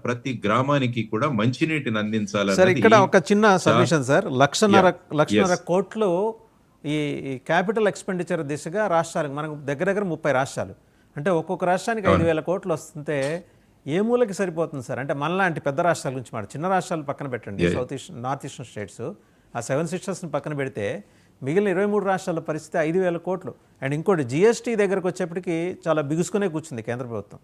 ప్రతి గ్రామానికి కూడా మంచినీటిని సార్ అందించాలన్నది ఇక్కడ ఒక చిన్న సబ్మిషన్ సార్, లక్షన్నర yes. కోట్లు ఈ క్యాపిటల్ ఎక్స్పెండిచర్ దిశగా రాష్ట్రాలకు, మనకు దగ్గర దగ్గర 30 రాష్ట్రాలు, అంటే ఒక్కొక్క రాష్ట్రానికి 5,000 కోట్లు వస్తుంటే ఏ మూలకి సరిపోతుంది సార్? అంటే మనలాంటి పెద్ద రాష్ట్రాల గురించి మాట, చిన్న రాష్ట్రాలు పక్కన పెట్టండి, నార్త్ ఈస్టర్న్ స్టేట్స్, ఆ 7 సిస్టర్స్ని పక్కన పెడితే మిగిలిన 23 రాష్ట్రాల పరిస్థితి 5,000 కోట్లు. అండ్ ఇంకోటి జిఎస్టీ దగ్గరకు వచ్చేప్పటికి చాలా బిగుసుకునే కూర్చుంది కేంద్ర ప్రభుత్వం.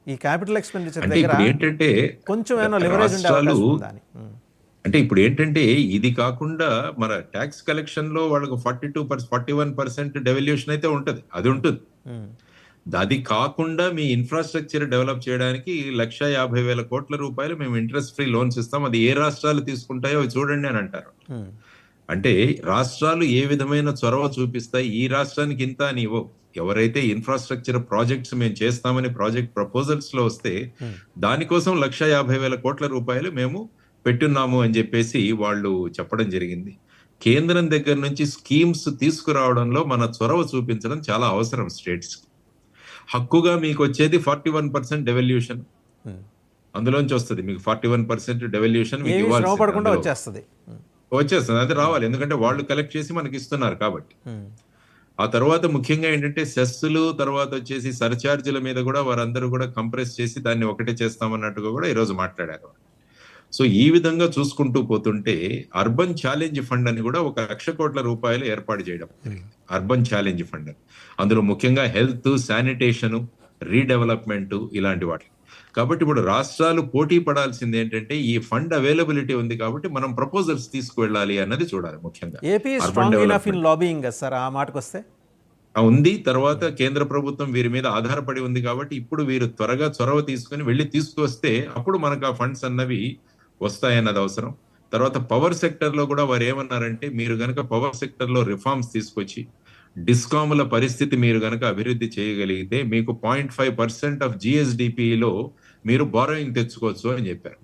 ఈ క్యాపిటల్ ఎక్స్పెండిచర్ దగ్గర ఏంటంటే కొంచెం ఏమైనా లివరేజ్ ఉండే అవకాశం ఉందా అని. అంటే ఇప్పుడు ఏంటంటే ఇది కాకుండా మన ట్యాక్స్ కలెక్షన్ లో వాళ్ళకు 41% డెవల్యూషన్ అయితే ఉంటది, అది ఉంటుంది. అది కాకుండా మీ ఇన్ఫ్రాస్ట్రక్చర్ డెవలప్ చేయడానికి 1,50,000 కోట్ల రూపాయలు మేము ఇంట్రెస్ట్ ఫ్రీ లోన్స్ ఇస్తాం, అది ఏ రాష్ట్రాలు తీసుకుంటాయో చూడండి అని అంటారు. అంటే రాష్ట్రాలు ఏ విధమైన చొరవ చూపిస్తాయి, ఈ రాష్ట్రానికి ఇంత అని ఇవ్వవు. ఎవరైతే ఇన్ఫ్రాస్ట్రక్చర్ ప్రాజెక్ట్స్ మేము చేస్తామని ప్రాజెక్ట్ ప్రపోజల్స్ లో వస్తే దానికోసం 1,50,000 కోట్ల రూపాయలు మేము పెట్టున్నాము అని చెప్పేసి వాళ్ళు చెప్పడం జరిగింది. కేంద్రం దగ్గర నుంచి స్కీమ్స్ తీసుకురావడంలో మన చొరవ చూపించడం చాలా అవసరం. స్టేట్స్ హక్కుగా మీకు వచ్చేది 41% డెవల్యూషన్, అందులోంచి వస్తుంది మీకు 41% డెవల్యూషన్ వచ్చేస్తుంది, అది రావాలి, ఎందుకంటే వాళ్ళు కలెక్ట్ చేసి మనకి ఇస్తున్నారు కాబట్టి. ఆ తర్వాత ముఖ్యంగా ఏంటంటే సెస్సులు, తర్వాత వచ్చేసి సర్చార్జీల మీద కూడా వారందరూ కూడా కంప్రెస్ చేసి దాన్ని ఒకటే చేస్తామన్నట్టుగా కూడా ఈరోజు మాట్లాడారు. సో ఈ విధంగా చూసుకుంటూ పోతుంటే అర్బన్ ఛాలెంజ్ ఫండ్ అని కూడా 1,00,000 కోట్ల రూపాయలు ఏర్పాటు చేయడం, అర్బన్ ఛాలెంజ్ ఫండ్. అందులో ముఖ్యంగా హెల్త్, శానిటేషన్, రీడెవలప్మెంట్ ఇలాంటి వాటి. కాబట్టి ఇప్పుడు రాష్ట్రాలు పోటీ పడాల్సింది ఏంటంటే ఈ ఫండ్ అవైలబిలిటీ ఉంది కాబట్టి మనం ప్రపోజల్స్ తీసుకువెళ్ళాలి అన్నది చూడాలి. ముఖ్యంగా ఉంది. తర్వాత కేంద్ర ప్రభుత్వం వీరి మీద ఆధారపడి ఉంది కాబట్టి ఇప్పుడు వీరు త్వరగా చొరవ తీసుకుని వెళ్ళి తీసుకొస్తే అప్పుడు మనకు ఆ ఫండ్స్ అన్నవి వస్తాయన్నది అవసరం. తర్వాత పవర్ సెక్టర్ లో కూడా వారు ఏమన్నారంటే మీరు గనక పవర్ సెక్టర్ లో రిఫార్మ్స్ తీసుకొచ్చి డిస్కాముల పరిస్థితి మీరు గనక అభివృద్ధి చేయగలిగితే మీకు 0.5% ఆఫ్ జిఎస్డిపిలో మీరు బారోయింగ్ తెచ్చుకోవచ్చు అని చెప్పారు.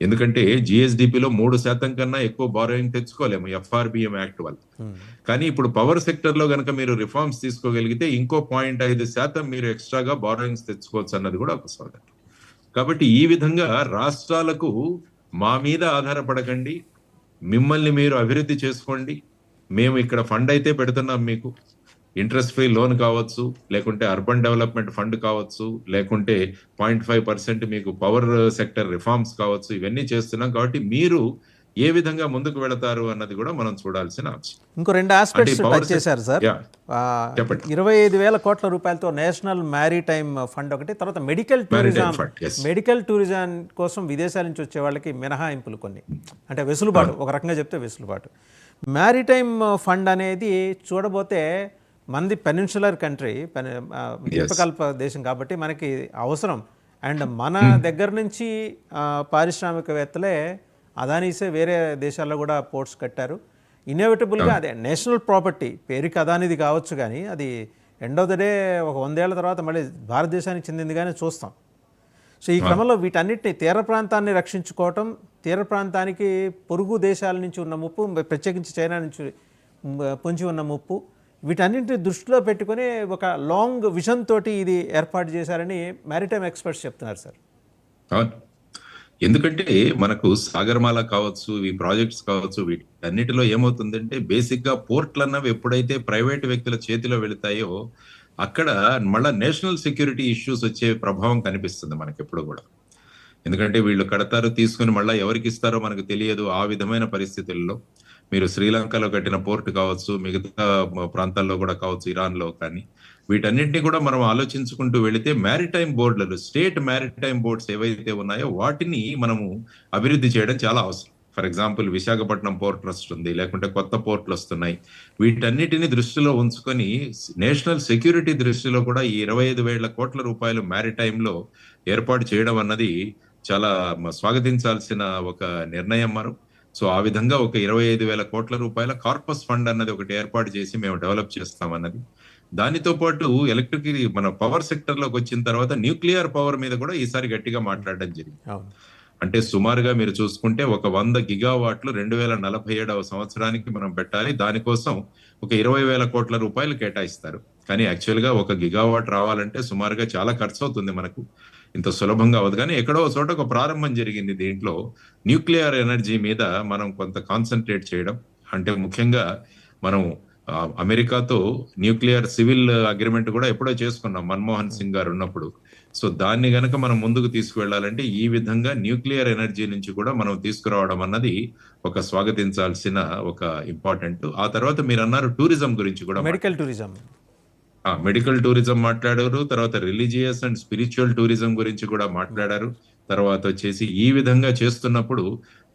ఎందుకంటే జిఎస్డిపిలో 3% కన్నా ఎక్కువ బారోయింగ్ తెచ్చుకోలేము ఎఫ్ఆర్బిఎం యాక్ట్ వల్ల. కానీ ఇప్పుడు పవర్ సెక్టర్ లో గనక మీరు రిఫార్మ్స్ తీసుకోగలిగితే ఇంకో 0.5% మీరు ఎక్స్ట్రాగా బారోయింగ్స్ తెచ్చుకోవచ్చు అన్నది కూడా ఒక సోదరు. కాబట్టి ఈ విధంగా రాష్ట్రాలకు మా మీద ఆధారపడకండి, మిమ్మల్ని మీరు అభివృద్ధి చేసుకోండి, మేము ఇక్కడ ఫండ్ అయితే పెడుతున్నాం, మీకు ఇంట్రెస్ట్ ఫ్రీ లోన్ కావచ్చు, లేకుంటే అర్బన్ డెవలప్మెంట్ ఫండ్ కావచ్చు, లేకుంటే 0.5% మీకు పవర్ సెక్టర్ రిఫార్మ్స్ కావచ్చు, ఇవన్నీ చేస్తున్నాం. కాబట్టి మీరు ఏ విధంగా ముందుకు వెళతారు అన్నది కూడా మనం చూడాల్సిన అంశం. ఇంకో 2 ఆస్పెక్ట్స్ టచ్ చేశారు సార్. 25,000 కోట్ల రూపాయలతో నేషనల్ మ్యారిటైమ్ ఫండ్ ఒకటి, తర్వాత మెడికల్ టూరిజం కోసం విదేశాల నుంచి వచ్చే వాళ్ళకి మినహాయింపులు కొన్ని, అంటే వెసులుబాటు, ఒక రకంగా చెప్తే వెసులుబాటు. మ్యారిటైమ్ ఫండ్ అనేది చూడబోతే మనది పెనిన్సులర్ కంట్రీ, ద్వీపకల్ప దేశం కాబట్టి మనకి అవసరం. అండ్ మన దగ్గర నుంచి పారిశ్రామికవేత్తలే, అదానీసే వేరే దేశాల్లో కూడా పోర్ట్స్ కట్టారు. ఇన్ఎవిటబుల్గా అదే నేషనల్ ప్రాపర్టీ, పేరుకి అదానిది కావచ్చు కానీ అది ఎండ్ ఆఫ్ ద డే ఒక 100 ఏళ్ల తర్వాత మళ్ళీ భారతదేశానికి చెందింది కానీ చూస్తాం. సో ఈ క్రమంలో వీటన్నిటిని, తీర ప్రాంతాన్ని రక్షించుకోవటం, తీర ప్రాంతానికి పొరుగు దేశాల నుంచి ఉన్న ముప్పు, ప్రత్యేకించి చైనా నుంచి పొంచి ఉన్న ముప్పు, వీటన్నింటిని దృష్టిలో పెట్టుకొని ఒక లాంగ్ విజన్ తోటి ఇది ఏర్పాటు చేశారని మ్యారిటైమ్ ఎక్స్పర్ట్స్ చెప్తున్నారు సార్. ఎందుకంటే మనకు సాగర్మాల కావచ్చు, ఈ ప్రాజెక్ట్స్ కావచ్చు, వీటన్నిటిలో ఏమవుతుందంటే బేసిక్ గా పోర్ట్లు అన్నవి ఎప్పుడైతే ప్రైవేట్ వ్యక్తుల చేతిలో వెళతాయో అక్కడ మళ్ళా నేషనల్ సెక్యూరిటీ ఇష్యూస్ వచ్చే ప్రభావం కనిపిస్తుంది మనకి ఎప్పుడు కూడా. ఎందుకంటే వీళ్ళు కడతారు, తీసుకుని మళ్ళీ ఎవరికి ఇస్తారో మనకు తెలియదు. ఆ విధమైన పరిస్థితుల్లో మీరు శ్రీలంకలో కట్టిన పోర్ట్ కావచ్చు, మిగతా ప్రాంతాల్లో కూడా కావచ్చు, ఇరాన్లో కానీ, వీటన్నింటినీ కూడా మనం ఆలోచించుకుంటూ వెళితే మ్యారిటైమ్ బోర్డులు, స్టేట్ మ్యారిటైమ్ బోర్డ్స్ ఏవైతే ఉన్నాయో వాటిని మనము అభివృద్ధి చేయడం చాలా అవసరం. For example Visakhapatnam port trust ఉంది, లేకుంటే కొత్త పోర్ట్లు వస్తున్నాయి. వీటన్నిటిని దృష్టిలో ఉంచుకొని నేషనల్ సెక్యూరిటీ దృష్టిలో కూడా ఈ 25,000 కోట్ల రూపాయలు మ్యారిటైమ్ లో ఏర్పాటు చేయడం అన్నది చాలా స్వాగతించాల్సిన ఒక నిర్ణయం. మనం సో ఆ విధంగా ఒక 25,000 కోట్ల రూపాయల కార్పస్ ఫండ్ అన్నది ఒకటి ఏర్పాటు చేసి మేము డెవలప్ చేస్తామన్నది. దానితో పాటు ఎలక్ట్రిక్, మన పవర్ సెక్టర్ లోకి వచ్చిన తర్వాత న్యూక్లియర్ పవర్ మీద కూడా ఈసారి గట్టిగా మాట్లాడడం జరిగింది. అంటే సుమారుగా మీరు చూసుకుంటే ఒక 100 గిగావాట్లు 2047వ సంవత్సరానికి మనం పెట్టాలి. దానికోసం ఒక 20,000 కోట్ల రూపాయలు కేటాయిస్తారు. కానీ యాక్చువల్ గా 1 గిగావాట్ రావాలంటే సుమారుగా చాలా ఖర్చు అవుతుంది మనకు. ఇంత సులభంగా అవ్వదు. కానీ ఎక్కడో చోట ఒక ప్రారంభం జరిగింది దీంట్లో. న్యూక్లియర్ ఎనర్జీ మీద మనం కొంత కాన్సన్ట్రేట్ చేయడం. అంటే ముఖ్యంగా మనం అమెరికాతో న్యూక్లియర్ సివిల్ అగ్రిమెంట్ కూడా ఎప్పుడో చేసుకున్నాం మన్మోహన్ సింగ్ గారు ఉన్నప్పుడు. సో దాన్ని గనక మనం ముందుకు తీసుకువెళ్ళాలంటే ఈ విధంగా న్యూక్లియర్ ఎనర్జీ నుంచి కూడా మనం తీసుకురావడం అన్నది ఒక స్వాగతించాల్సిన ఒక ఇంపార్టెంట్. ఆ తర్వాత మీరు అన్నారు టూరిజం గురించి కూడా, మెడికల్ టూరిజం, మెడికల్ టూరిజం మాట్లాడారు. తర్వాత రిలీజియస్ అండ్ స్పిరిచువల్ టూరిజం గురించి కూడా మాట్లాడారు. తర్వాత వచ్చేసి ఈ విధంగా చేస్తున్నప్పుడు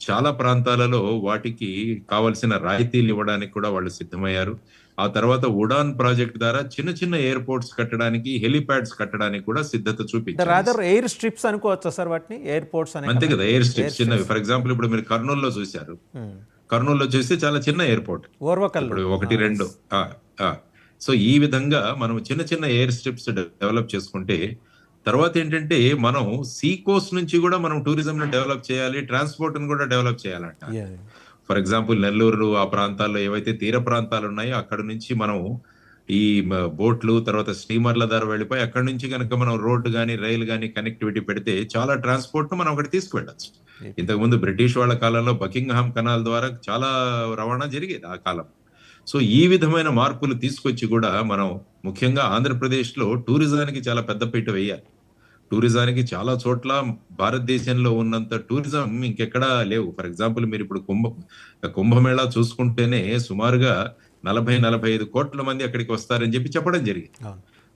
చాలా ప్రాంతాలలో వాటికి కావలసిన రాయితీలు ఇవ్వడానికి కూడా వాళ్ళు సిద్ధమయ్యారు. ఆ తర్వాత ఉడాన్ ప్రాజెక్ట్ ద్వారా చిన్న చిన్న ఎయిర్పోర్ట్స్ కట్టడానికి, హెలిప్యాడ్స్ కట్టడానికి కూడా సిద్ధత చూపించారు. రాదర్ ఎయిర్ స్ట్రిప్స్ అనుకోవచ్చా సార్ వాటిని? ఎయిర్పోర్ట్స్ అనే అంతే కదా, ఎయిర్ స్ట్రిప్స్ చిన్నవి. ఫర్ ఎగ్జాంపుల్ ఇప్పుడు మీరు కర్నూలులో చూశారు. కర్నూలులో చూస్తే చాలా చిన్న ఎయిర్పోర్ట్, ఇప్పుడు 1-2. సో ఈ విధంగా మనం చిన్న చిన్న ఎయిర్ స్ట్రిప్స్ డెవలప్ చేసుకుంటే, తర్వాత ఏంటంటే మనం సీ కోస్ట్ నుంచి కూడా మనం టూరిజం ని డెవలప్ చేయాలి, ట్రాన్స్పోర్ట్ ని కూడా డెవలప్ చేయాలంట. ఫర్ ఎగ్జాంపుల్ నెల్లూరు ఆ ప్రాంతాల్లో ఏవైతే తీర ప్రాంతాలు ఉన్నాయో అక్కడ నుంచి మనం ఈ బోట్లు, తర్వాత స్టీమర్ల ద్వారా వెళ్ళిపోయి అక్కడి నుంచి కనుక మనం రోడ్డు కానీ రైలు కానీ కనెక్టివిటీ పెడితే చాలా ట్రాన్స్పోర్ట్ ను మనం అక్కడ తీసుకువెళ్ళచ్చు. ఇంతకుముందు బ్రిటిష్ వాళ్ళ కాలంలో బకింగ్హామ్ కెనాల్ ద్వారా చాలా రవాణా జరిగేది ఆ కాలం. సో ఈ విధమైన మార్పులు తీసుకొచ్చి కూడా మనం ముఖ్యంగా ఆంధ్రప్రదేశ్ లో టూరిజానికి చాలా పెద్దపీట వేయాలి. టూరిజానికి చాలా చోట్ల భారతదేశంలో ఉన్నంత టూరిజం ఇంకెక్కడా లేవు. ఫర్ ఎగ్జాంపుల్ మీరు ఇప్పుడు కుంభమేళా చూసుకుంటేనే సుమారుగా 40-45 కోట్ల మంది అక్కడికి వస్తారని చెప్పడం జరిగింది.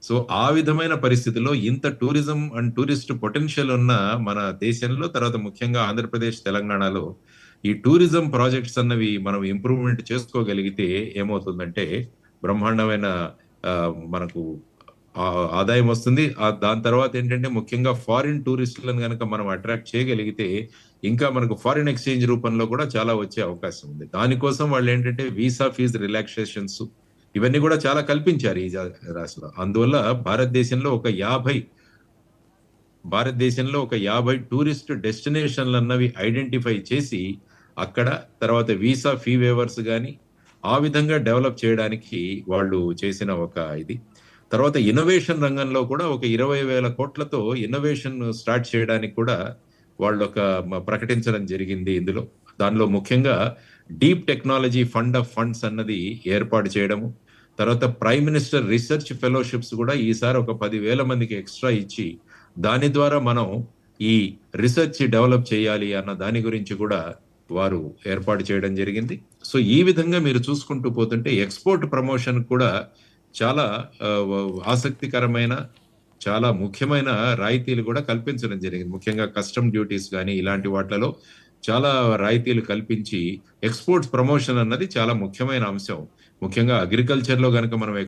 సో ఆ విధమైన పరిస్థితుల్లో ఇంత టూరిజం అండ్ టూరిస్ట్ పొటెన్షియల్ ఉన్న మన దేశంలో, తర్వాత ముఖ్యంగా ఆంధ్రప్రదేశ్, తెలంగాణలో ఈ టూరిజం ప్రాజెక్ట్స్ అన్నవి మనం ఇంప్రూవ్మెంట్ చేసుకోగలిగితే ఏమవుతుందంటే బ్రహ్మాండమైన మనకు ఆదాయం వస్తుంది. దాని తర్వాత ఏంటంటే ముఖ్యంగా ఫారిన్ టూరిస్టులను కనుక మనం అట్రాక్ట్ చేయగలిగితే ఇంకా మనకు ఫారిన్ ఎక్స్చేంజ్ రూపంలో కూడా చాలా వచ్చే అవకాశం ఉంది. దానికోసం వాళ్ళు ఏంటంటే వీసా ఫీజు రిలాక్సేషన్స్ ఇవన్నీ కూడా చాలా కల్పించారు ఈ రాష్ట్రంలో. అందువల్ల భారతదేశంలో ఒక 50 టూరిస్ట్ డెస్టినేషన్లు అన్నవి ఐడెంటిఫై చేసి అక్కడ తర్వాత వీసా ఫీ వేవర్స్ కానీ ఆ విధంగా డెవలప్ చేయడానికి వాళ్ళు చేసిన ఒక ఇది. తర్వాత ఇన్నోవేషన్ రంగంలో కూడా ఒక 20,000 కోట్లతో ఇన్నోవేషన్ స్టార్ట్ చేయడానికి కూడా వాళ్ళు ఒక ప్రకటించడం జరిగింది. దానిలో ముఖ్యంగా deep technology fund of funds అన్నది ఏర్పాటు చేయడము, తర్వాత ప్రైమ్ మినిస్టర్ రీసెర్చ్ ఫెలోషిప్స్ కూడా ఈసారి ఒక 10,000 మందికి ఎక్స్ట్రా ఇచ్చి దాని ద్వారా మనం ఈ రీసెర్చ్ డెవలప్ చేయాలి అన్న దాని గురించి కూడా వారు ఏర్పాటు చేయడం జరిగింది. సో ఈ విధంగా మీరు చూసుకుంటూ పోతుంటే ఎక్స్పోర్ట్ ప్రమోషన్ కూడా చాలా ఆసక్తికరమైన, చాలా ముఖ్యమైన రాయితీలు కూడా కల్పించడం జరిగింది. ముఖ్యంగా కస్టమ్ డ్యూటీస్ కానీ ఇలాంటి వాటిలో చాలా రాయితీలు కల్పించి ఎక్స్పోర్ట్స్ ప్రమోషన్ అన్నది చాలా ముఖ్యమైన అంశం. ముఖ్యంగా అగ్రికల్చర్ లో కనుక మనం